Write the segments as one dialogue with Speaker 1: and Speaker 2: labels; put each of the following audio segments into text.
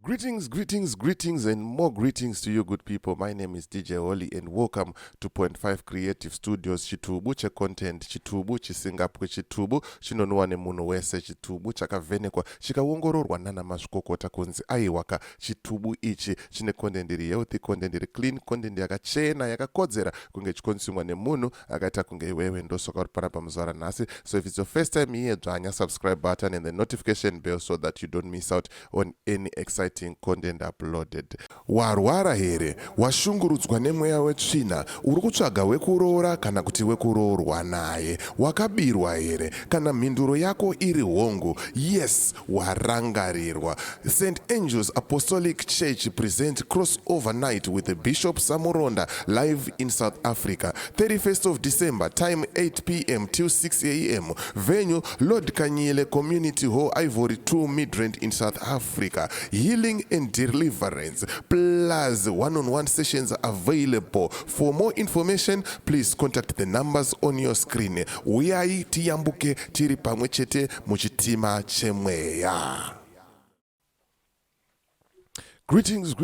Speaker 1: Greetings, and more greetings to you, good people. My name is DJ Oli, and welcome to Point 5 Creative Studios. Chitubu cha content, chitubu chisingapwe, chitubu chinonwa nemuno wese, chitubu chakavenekwa, chikawongororwa nana mazvikokota kunzi aiwaka. Chitubu ichi chine content iri healthy, content iri clean, content yakachena, yakakodzera kunge chikonsumwa nemunhu akaita kunge iwewe ndosoka uri panapa muzvara nhasi. So if it's your first time here, dzvanya subscribe button and the notification bell so that you don't miss out on any exciting content uploaded. Warwara here, washungurudzwa nemweya wetsvina, uri kutsvaga wekuroora kana kuti wekuroorwa naye, wakabirwa here, kana mhinduro yako iri hongu, yes, warangarirwa. St. Angel's Apostolic Church present crossover night with the Bishop Samuronda live in South Africa, 31st of December, time 8 p.m. till 6 a.m. Venue, Lord Kanyile Community Hall, Ivory 2 Midrand in South Africa. Healing and deliverance, plus one-on-one sessions available. For more information, please contact the numbers on your screen. Uyai tiyambuke tiri pamwe chete muchitima chemweya. Greetings,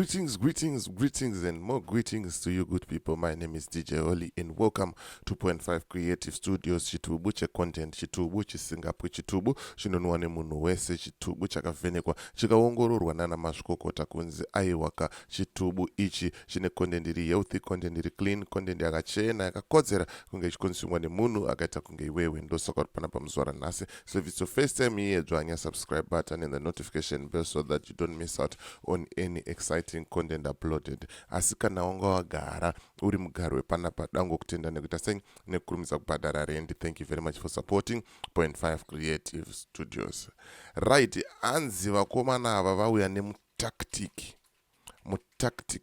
Speaker 1: and more greetings to you, good people. My name is DJ Oli, and welcome to Point 5 Creative Studios. Chitubu che content, chitubu chisingapwe, chitubu chinonwa nemunhu wese, chitubu chakavenekwa, chikawongororwa nana mazvikokota kunzi aiwaka. Chitubu ichi chine content iri healthy, content iri clean, content yakachena, yakakodzera kunge chikonsumwa nemunhu akaita kunge iwewe ndosoka uri panapa muzvara nhasi. So if it's your first time here, dzvanya subscribe button and the notification bell so that you don't miss out on any exciting content uploaded. Asi kana wanga wagara uri mugaro wepanapa dango kutenda nekuita sei nekurumidza kubhadhara rendi. Thank you very much for supporting Point 5 Creative Studios. Right, anzi vakomana ava vauya nemutaktiki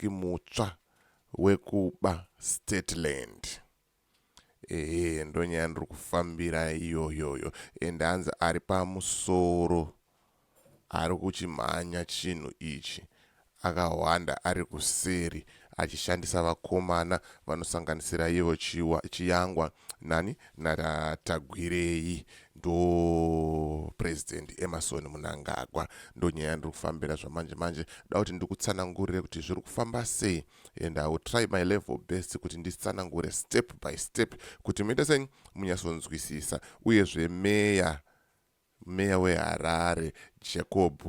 Speaker 1: mutsva wekuba state land. Ndonyaya ndiri kufambira iyoyoyo, ende anzi ari pamusoro ari kuchimhanya chinhu ichi, akawanda ari kuseri achishandisa vakomana vanosanganisira ivo Chiyangwa Tagwirei, ndo President Emerson Mnangagwa. Ndo nyaya ndiri kufambira zvamanje da kuti ndikutsanangurire kuti zviri kufamba sei, and I will try my level best kuti nditsanangure step by step kuti muite sei munyatsonzwisisa. Uyezve meya weHarare Jacob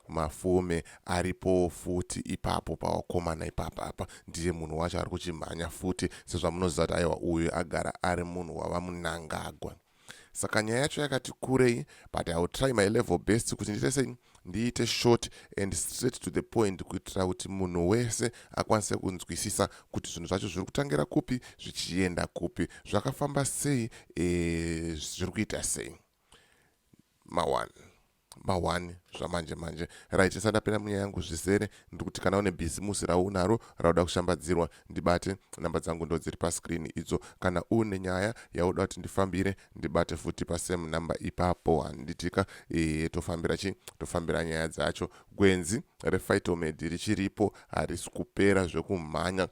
Speaker 1: Mafume aripo futi ipapo pawakomana ipapa, ndiye munhu wacho ari kuchimhanya futi, sezvamunoziva kuti aiwa uyu agara ari munhu wavaMnangagwa. Saka nyaya yacho yakati kurei, but I will try my level best kuti ndiite short and straight to the point kuitira kuti munhu wese akwanise kunzwisisa kuti zvinhu zvacho zviri kutangira kupi zvichienda kupi, zvakafamba sei, zviri kuita sei. Mawani zvamanje. Right, sadapenda munyaya yangu zvizere ndikuti kana une bhizimusi raunaro rauda kushambadzirwa, ndibate namba dzangu ndo dziri pascreen idzo. Kana une nyaya yauda kuti ndifambire, ndibate futi pasame namba ipapo. Handitika tofambira nyaya dzacho. Gwenzi rephytomed richiripo, harisi kupera zvekumhanya.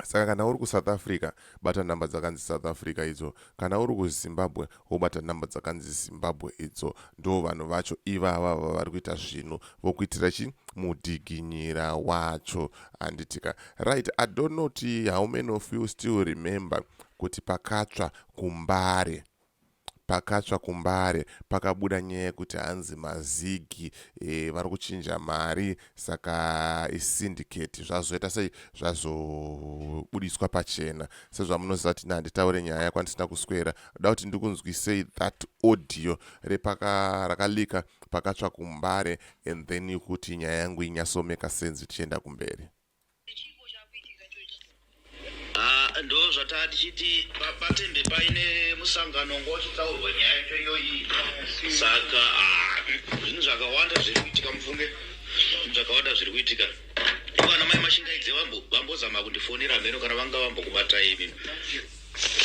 Speaker 1: Saka kana uri kuSouth Africa, bata namba dzakanzi South Africa idzo. Kana uri kuZimbabwe, wobata namba dzakanzi Zimbabwe idzo. Ndo vanhu vacho ivava vari kuita zvinhu vokuitira mudhiginyira wacho. Handitika. Right, I don't know how many of you still remember kuti pakatsva kumbare pakabuda nyaya yekuti hanzi mazigi vari kuchinja mari, saka isyndicate zvazoita sei zvazobudiswa pachena. Sezvamunoziva kuti handitaure nyaya kwandisina kuswera, da kuti ndikunzwisei that audio rakalika pakatsva kumbare, and then kuti nyaya yangu inyatsomeka sense tichienda kumberi.
Speaker 2: Ndo zvata tichiti patembe paine musangano ngochitaurwa nyaya yacho iyoyi. Saka zvinhu zvakawanda zviri kuitika, mufunge zvakawanda zviri kuitika. Vana mai mashingaidze vambozama kundifonera mheno kana vanga vambokubata imi.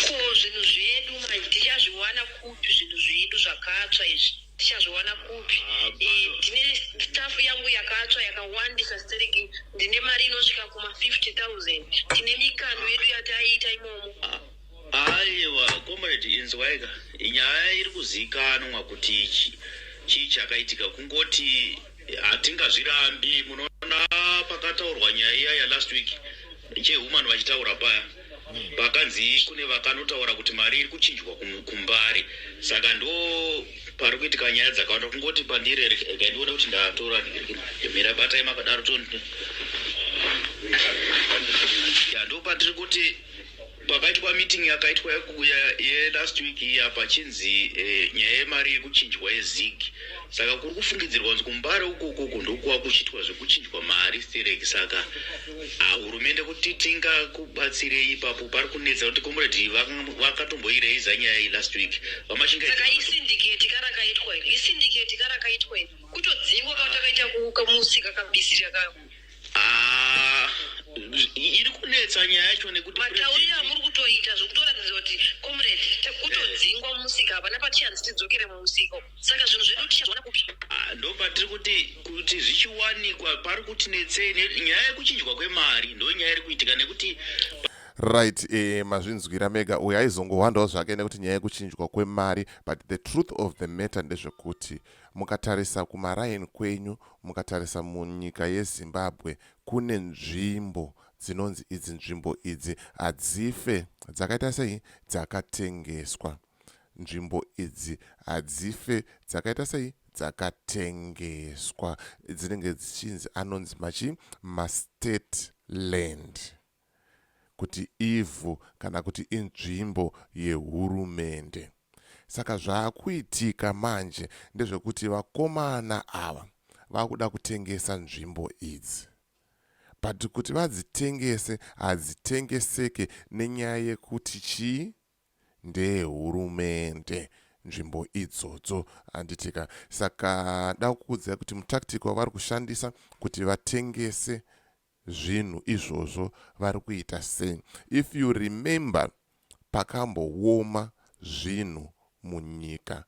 Speaker 2: Ko zvinhu zvedu tichazviwana kupi? Zvinhu zvedu zvakatsva izvi tichazviwana kupi? Tine staff yangu yakatsva yakawandisa stereki, ndine mari inosvika kuma 50,000. Tine mikano yedu yataiita imomo. Aiwa, comrade inzwaika. Nyaya iri kuzikanwa kuti chii chakaitika, kungoti hatingazvirambi. Munoona pakataurwa nyaya ya last week chehuman vachitaura paya vakanzi kune vakanotaura kuti mari iri kuchinjwa kumbari, saka ndo pari kuitika nyaya dzakawanda. Kungoti pandiri ndiona kuti ndatora mirabatai makadaro ndo patiri kuti pakaitwa meeting yakaitwa last week iya pachinzi nyaya yemari yekuchinjwa yezig. Saka kuri kufungidzirwa kuti kumbare ukoko ndokuwa kuchiitwa zvekuchinjwa mari stereki. Saka hurumende kuti tingakubatsirei ipapo pari kunetsa kuti comrade vakatomboireiza nyaya iyi last week
Speaker 3: saka isindicate karakaitwa kutodzingwa kwatakaita kumusika kabisira kayo
Speaker 2: iri kunetsa nyaya yacho nekuti
Speaker 3: matauriro amuri kutoita zvokutoratidza kuti comrade kutodzingwa mumusika hapana patihanzi tidzokere mumusika. Saka zvinhu zvedu tichazviona kupi?
Speaker 2: Ndo patiri kuti zvichiwanikwa pari kutinetsei nyaya yekuchinjwa kwemari. Ndo nyaya iri kuitika nekuti
Speaker 1: right mazvinzwira mega uyo aizongowandawo zvake nekuti nyaya yekuchinjwa kwemari, but the truth of the matter ndezvekuti mukatarisa kumaraini kwenyu, mukatarisa munyika yezimbabwe, kune nzvimbo dzinonzi idzi nzvimbo idzi hadzife dzakaita sei dzakatengeswa. Nzvimbo idzi hadzife dzakaita sei dzakatengeswa, dzinenge dzichinzi anonzi mastate land, kuti ivhu kana kuti inzvimbo yehurumende. Saka zvaakuitika manje ndezvekuti vakomana ava vakuda kutengesa nzvimbo idzi, but kuti vadzitengese hadzitengeseke nenyaya yekuti chii ndehurumende nzvimbo idzodzo handitika. Saka da kukuudzai kuti mutactic wavari kushandisa kuti vatengese zvinhu izvozvo vari kuita sei. If you remember, pakambooma zvinhu munyika,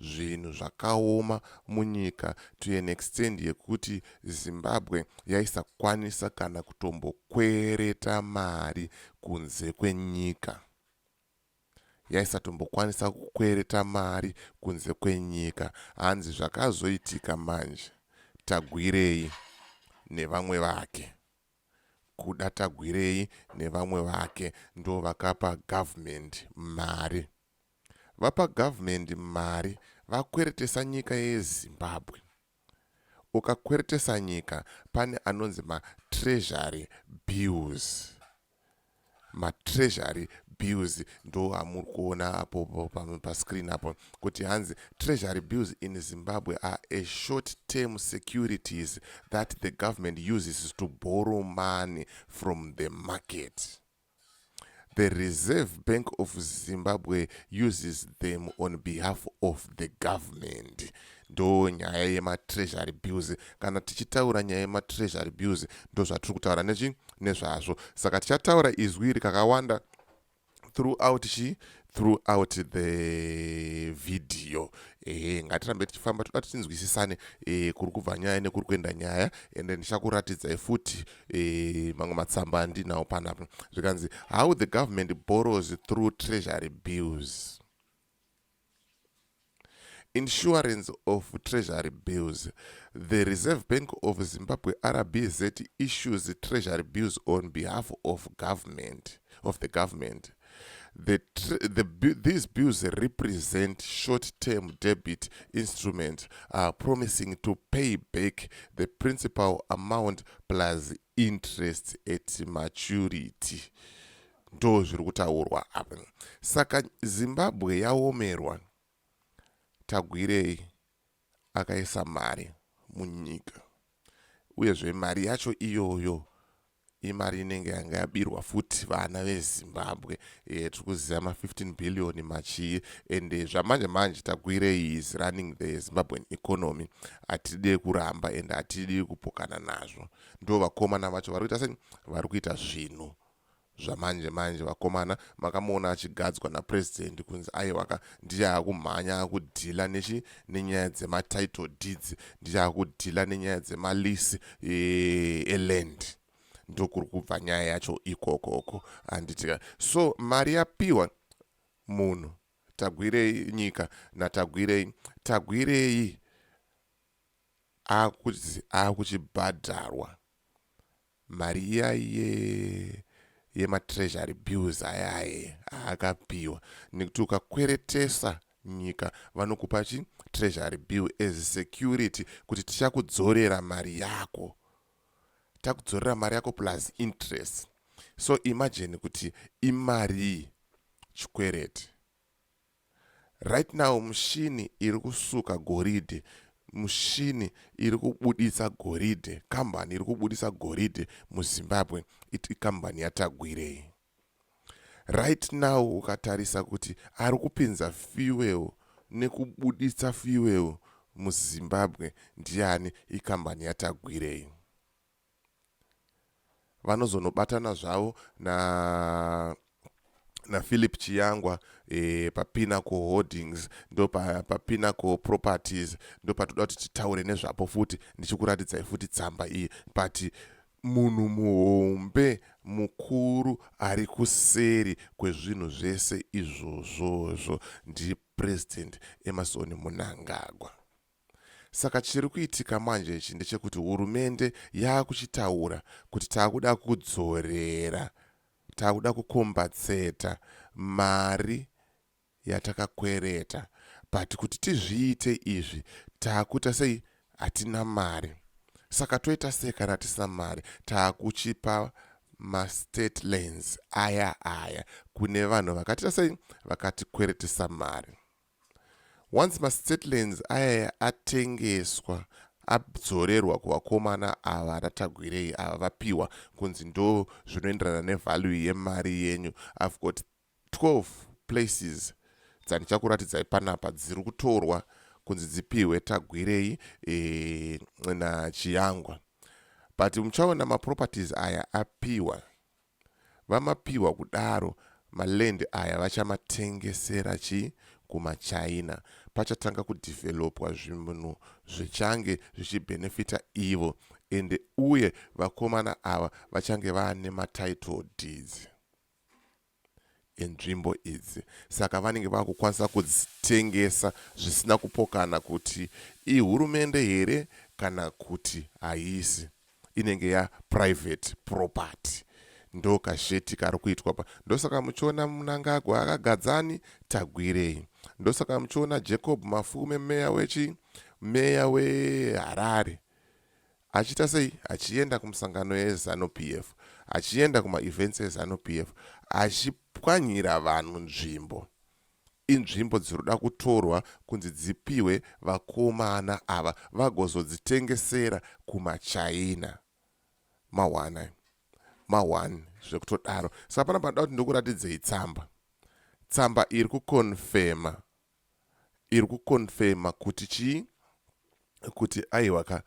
Speaker 1: zvinhu zvakaoma munyika to an extent yekuti Zimbabwe yaisakwanisa kana kutombokwereta mari kunze kwenyika, yaisatombokwanisa kukwereta mari kunze kwenyika. Hanzi zvakazoitika manje, Tagwirei nevamwe vake, Kuda Tagwirei nevamwe vake ndo vakapa government mari. Vapa government mari, vakweretesa nyika yeZimbabwe. Ukakweretesa nyika, pane anonzi treasury bills. Treasury bills ndo amuri kuona apo pascreen apo kuti hanzi treasury bills in Zimbabwe are a short-term securities that the government uses to borrow money from the market. The Reserve Bank of Zimbabwe uses them on behalf of the government. Ndo nyaya yema-treasury bills. Kana tichitaura nyaya yema-treasury bills, ndo zvatiri kutaura nezvazvo. Saka tichataura izwi iri kakawanda throughout the video. Ngatirambe tichifamba toda tichinzwisisane kuri kubva nyaya nekuri kuenda nyaya, ende ndichakuratidzai futi mamwe matsamba andinawo panapo. Zvikanzi how the government borrows through treasury bills. Insurance of treasury bills. The Reserve Bank of Zimbabwe RBZ issues treasury bills on behalf of the government. These bills represent short-term debit instruments promising to pay back the principal amount plus interest at maturity. Ndo zviri kutaurwa apa. Saka Zimbabwe yaomerwa, Tagwirei akaisa mari munyika, uyezve mari yacho iyoyo imari inenge yanga yabirwa futi vana veZimbabwe. Tiri kuziva ma15 billion machii, ende zvamanje manje Tagwirei is running the Zimbabwean economy. Hatidi kuramba ende hatidi kupokana nazvo. Ndo vakomana vacho vari kuita sei, vari kuita zvinhu zvamanje manje. Vakomana makamuona achigadzwa napresident kunzi aiwaka ndiye akumhanya akudhila nenyaya dzematitle deeds, ndiye akudhila nenyaya dzemalisi eland. Ndokuri kubva nyaya yacho ikokoko handitika. So mari yapiwa munhu Tagwirei, nyika naTagwirei. Tagwirei akuchibhadharwa mari iya treasury bills ayaye akapiwa, nekuti ukakweretesa nyika vanokupa treasury bill as security kuti tichakudzorera mari yako, takudzorera mari yako plus interest. So imagine kuti imari chikwereti. Right now mushini iri kusuka goridhe, mushini iri kubudisa goridhe, kambani iri kubudisa goridhe muZimbabwe ikambani yaTagwirei. Right now ukatarisa kuti ari kupinza fuel nekubudisa fuel muZimbabwe ndiani? Ikambani yaTagwirei. Vanozonobatana zvavo na Philip Chiyangwa paPinnacle Holdings, ndo paPinnacle Properties, ndo patoda kuti titaure nezvapo futi, ndichikuratidzai futi tsamba iyi. But munhu muhombe mukuru ari kuseri kwezvinhu zvese izvozvozvo ndiPresident Emmerson Mnangagwa. Saka chiri kuitika manje ichi ndechekuti hurumende yakuchitaura kuti takuda kudzorera, takuda kukombatseta mari yatakakwereta, but kuti tizviite izvi takuita sei? Hatina mari. Saka toita sei kana tisina mari? Takuchipa ma-state lands aya kune vanhu vakatiita sei? Vakatikweretesa mari. Once ma-state lands aya atengeswa, adzorerwa kuvakomana ava vaTagwirei ava vapiwa kunzi ndo zvinoenderana nevalue yemari yenyu. I've got 12 places dzandichakuratidzai panapa dziri kutorwa kunzi dzipiwe Tagwirei naChiyangwa. But muchaona maproperties aya apiwa, vamapiwa kudaro maland aya vachamatengesera kumaChina. Pachatanga kudevelopwa zvinhu zvichange zvichibenefita ivo, ende uye vakomana ava vachange vaane matitle deeds enzvimbo idzi. Saka vanenge vakukwanisa kudzitengesa zvisina kupokana kuti ihurumende here kana kuti haisi, inenge private property. Ndo kazheti kari kuitwa pa. Ndosaka muchiona Mnangagwa akagadzani Tagwirei. Ndosaka muchiona Jacob Mafume meya weHarare achiita sei? Achienda kumusangano yeZANU-PF, achienda kuma-events eZANU-PF, achipwanyira vanhu nzvimbo. Inzvimbo dzinoda kutorwa kunzi dzipiwe vakomana ava vagozodzitengesera kumaChina. Mawani zvekutodaro. Saka pana panoda kuti ndokuratidzei tsamba iri kukonfema kuti kuti aiwa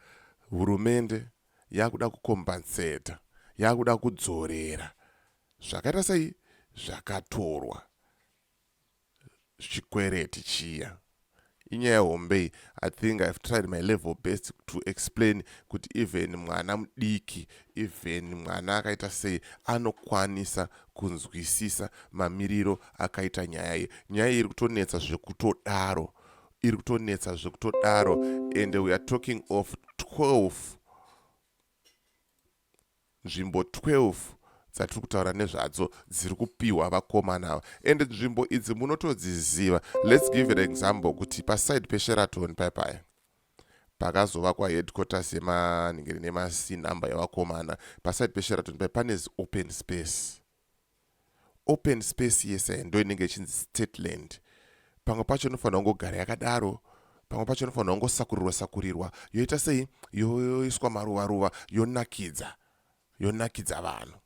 Speaker 1: hurumende yakuda kukombanseta, yakuda kudzorera zvakaita sei? Zvakatorwa chikwereti chiya. Inyaya hombe. I think I've tried my level best to explain kuti even mwana mudiki, even mwana akaita sei anokwanisa kunzwisisa mamiriro akaita nyaya iyi. Nyaya iri kutonetsa zvekutodaro, and we are talking of 12 nzvimbo 12 dzatiri kutaura nezvadzo dziri kupiwa vakomana ava, and nzvimbo idzi munotodziziva. Let's give an example kuti paside peSheraton paya pakazovakwa headquarters yemanhingiri nemasi namba yavakomana, paside peSheraton paya pane open space. Open space yese ndo inenge ichinzi state land. Pamwe pacho inofanira kungogara yakadaro, pamwe pacho inofanira kungosakurirwa yoita sei? Yoiswa maruva yonakidza vanhu,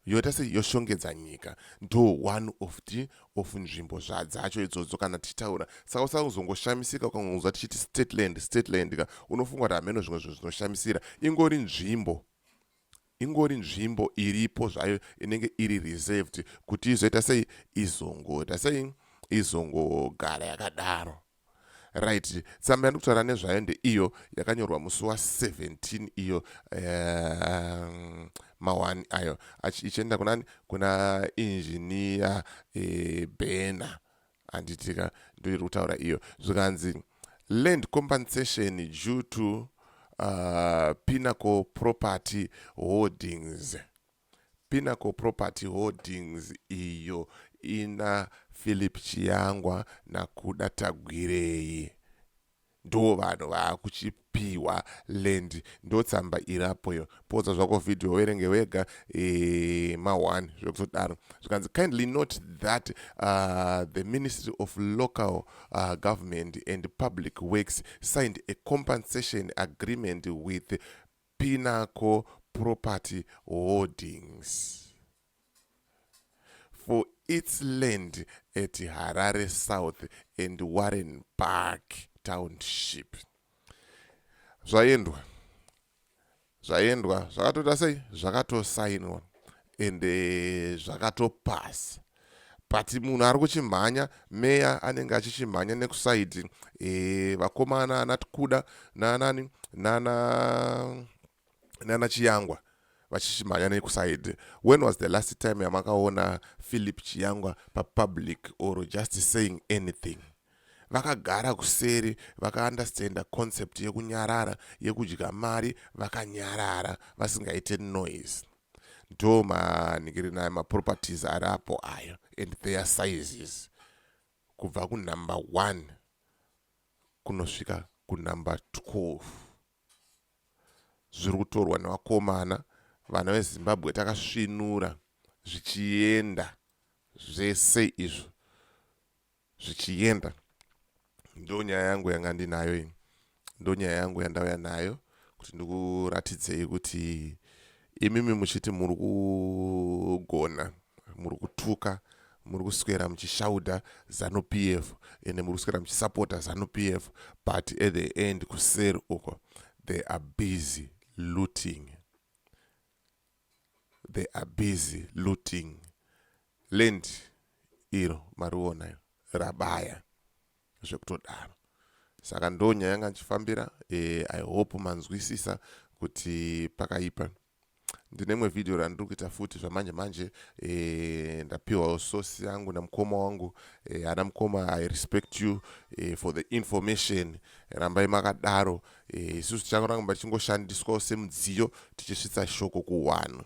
Speaker 1: yoita sei? Yoshongedza nyika. Ndo one of nzvimbo dzacho idzodzo kana tichitaura. Saka usazongoshamisika ukangozwa tichiti state land ka unofunga kuti hameno zvimwe zvinhu zvinoshamisira. Ingori nzvimbo iripo zvayo inenge iri reserved kuti izoita sei? Izongogara yakadaro. Right. Tsamba yandikutaura nezvayo ndeiyo yakanyorwa musi wa17 iyo mawani ayo ichienda kunani? Kuna engineer Bena anditika ndo iri kutaura iyo. Zvikanzi land compensation due to Pinnacle Property Holdings. Pinnacle Property Holdings iyo ina Philip Chiyangwa na Kuda Tagwirei. Ndo vanhu vakuchipiwa land, ndo tsamba irapoyo. Poza zvako video werenge wega ma1 zvekutodaro. Zvikanzi kindly note that the Ministry of Local Government and Public Works signed a compensation agreement with Pinnacle Property Holdings for its land at Harare South and Warren Park Township. Zvaendwa zvakatoita sei, zvakatosainwa ende zvakatopasa. But munhu ari kuchimhanya, meya anenge achichimhanya nekusaidi vakomana anati Kuda nanani nana Chiyangwa vachichimhanya nekusaidi. When was the last time yamakaona Philip Chiyangwa public or just saying anything? Vakagara kuseri, vakaunderstanda concept yekunyarara, yekudya mari, vakanyarara, vasingaite noise. Ndo maningirina properties arapo ayo and their sizes. Kubva ku number 1 kunosvika ku number 12. Zviri kutorwa nevakomana, vana veZimbabwe takasvinura zvichienda zvese izvo zvichienda. Ndo nyaya yangu yanga ndinayo iyi. Ndo nyaya yangu yandauya nayo kuti ndikuratidzei kuti imimi muchiti muri kugona, muri kutuka, muri kuswera muchishauda ZANU-PF ende muri kuswera muchisupporta ZANU-PF, but at the end kuseri uko they are busy looting. They are busy looting. Land iro mariona rabaya zvekutodaro. Saka ndo nyaya yanga nchifambira. I hope manzwisisa kuti pakaipa. Ndinemwe video randiri kuita futi zvamanje manje. Ndapiwa source yangu na mkoma wangu. Ana mkoma, I respect you for the information. Rambai makadaro. Isusu changu chingoshandiswa semudziyo tichisvitsa shoko kuwanhu.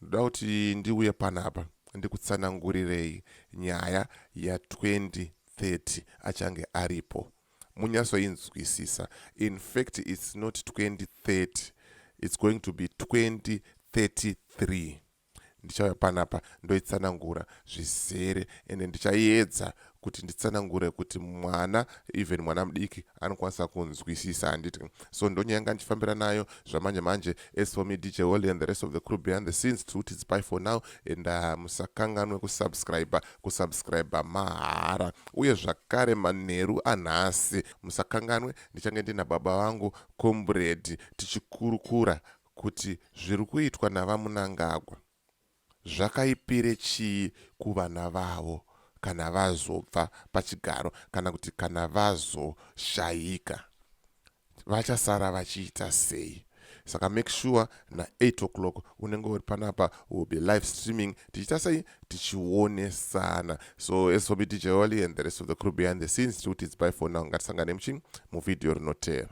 Speaker 1: Ndoda kuti ndiuye panapa ndikutsanangurirei nyaya ya 2030 achange aripo. Munyasoinzwisisa. In fact, it's not 2030. It's going to be 2033. Ndichauya panapa ndoitsanangura zvizere ende ndichaedza kuti nditsanangure kuti mwana, even mwana mudiki, anokwanisa kunzwisisa handiti. So ndonyaya yanga ndichifambira nayo zvamanje manje. As for me, DJ Wally and the rest of the crew behind the scenes, it's bye for now. And musakanganwe kusubscribe mahara. Uye zvakare manheru anhasi musakanganwe. Ndichange ndina baba vangu comrade tichikurukura kuti zviri kuitwa navaMnangagwa zvakaipire chii kuvana vavo kana vazobva pachigaro, kana kuti kana vazoshayika vachasara vachiita sei. Saka make sure na 8 o'clock unenge uri panapa, will be live streaming tichita sei, tichionesana. So as for me, DJ Wally and the rest of the crew behind the scenes, it's bye for now. Ngatisangane muvideo rinotera.